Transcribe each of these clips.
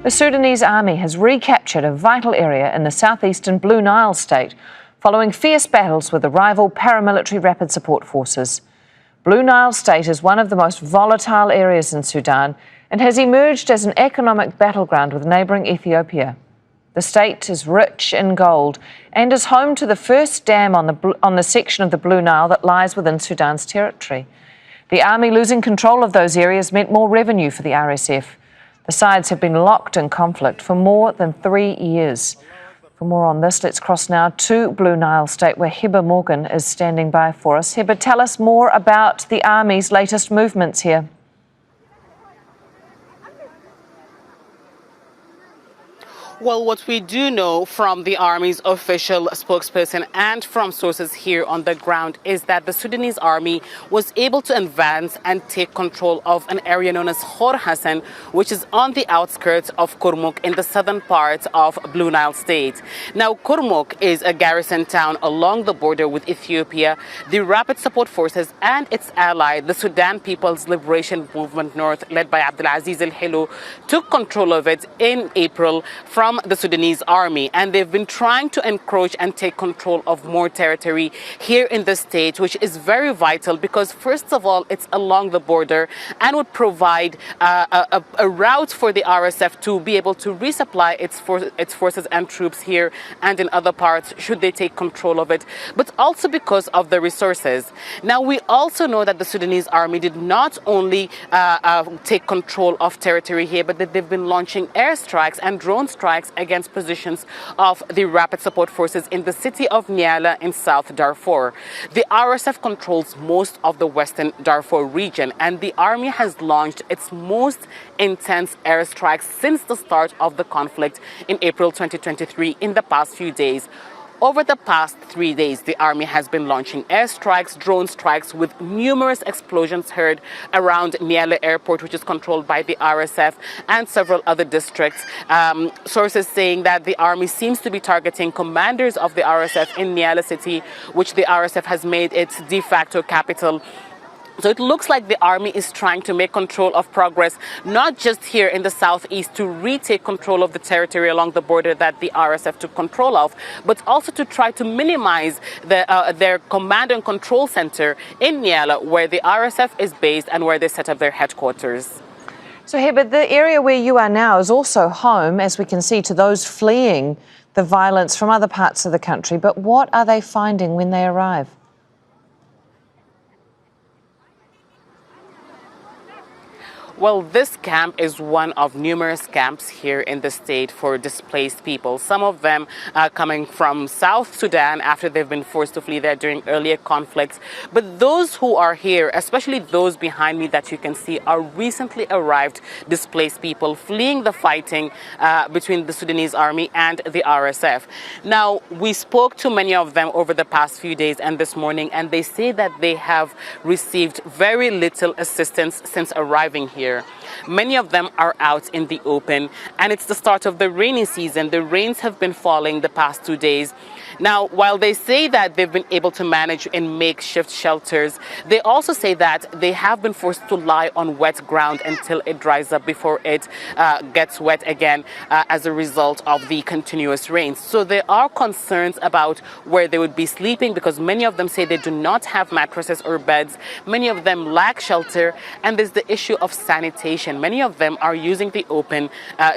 The Sudanese army has recaptured a vital area in the southeastern Blue Nile State following fierce battles with the rival paramilitary rapid support forces. Blue Nile State is one of the most volatile areas in Sudan and has emerged as an economic battleground with neighbouring Ethiopia. The state is rich in gold and is home to the first dam on the section of the Blue Nile that lies within Sudan's territory. The army losing control of those areas meant more revenue for the RSF. The sides have been locked in conflict for more than 3 years. For more on this, let's cross now to Blue Nile State, where Hiba Morgan is standing by for us. Hiba, tell us more about the army's latest movements here. Well, what we do know from the Army's official spokesperson and from sources here on the ground is that the Sudanese Army was able to advance and take control of an area known as Khor Hassan, which is on the outskirts of Kurmuk in the southern part of Blue Nile State. Now, Kurmuk is a garrison town along the border with Ethiopia. The Rapid Support Forces and its ally, the Sudan People's Liberation Movement North, led by Abdulaziz al-Hilo, took control of it in April from the Sudanese army, and they've been trying to encroach and take control of more territory here in the state, which is very vital because, first of all, it's along the border and would provide a route for the RSF to be able to resupply its forces and troops here and in other parts should they take control of it, but also because of the resources. Now, we also know that the Sudanese army did not only take control of territory here, but that they've been launching airstrikes and drone strikes against positions of the Rapid Support Forces in the city of Nyala in South Darfur. The RSF controls most of the western Darfur region, and the army has launched its most intense airstrikes since the start of the conflict in April 2023 in the past few days. Over the past 3 days, the army has been launching airstrikes, drone strikes, with numerous explosions heard around Nyala Airport, which is controlled by the RSF, and several other districts. Sources saying that the army seems to be targeting commanders of the RSF in Nyala city, which the RSF has made its de facto capital. So it looks like the army is trying to make control of progress, not just here in the southeast to retake control of the territory along the border that the RSF took control of, but also to try to minimize their command and control center in Nyala, where the RSF is based and where they set up their headquarters. So, Hiba, the area where you are now is also home, as we can see, to those fleeing the violence from other parts of the country. But what are they finding when they arrive? Well, this camp is one of numerous camps here in the state for displaced people. Some of them are coming from South Sudan after they've been forced to flee there during earlier conflicts. But those who are here, especially those behind me that you can see, are recently arrived displaced people fleeing the fighting between the Sudanese army and the RSF. Now, we spoke to many of them over the past few days and this morning, and they say that they have received very little assistance since arriving here. Many of them are out in the open, and it's the start of the rainy season. The rains have been falling the past 2 days. Now, while they say that they've been able to manage in makeshift shelters, they also say that they have been forced to lie on wet ground until it dries up before it gets wet again as a result of the continuous rains. So there are concerns about where they would be sleeping because many of them say they do not have mattresses or beds. Many of them lack shelter, and there's the issue of sanitation. Many of them are using the open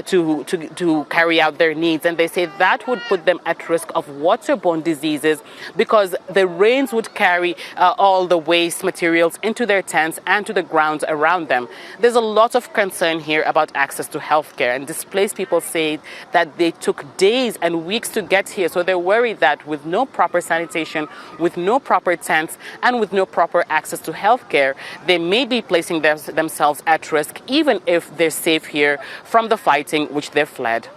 to carry out their needs, and they say that would put them at risk of waterborne diseases because the rains would carry all the waste materials into their tents and to the grounds around them. There's a lot of concern here about access to healthcare, and displaced people say that they took days and weeks to get here, so they're worried that with no proper sanitation, with no proper tents, and with no proper access to healthcare, they may be placing themselves at risk, even if they're safe here from the fighting which they've fled.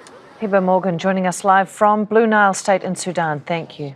Hiba Morgan joining us live from Blue Nile State in Sudan. Thank you.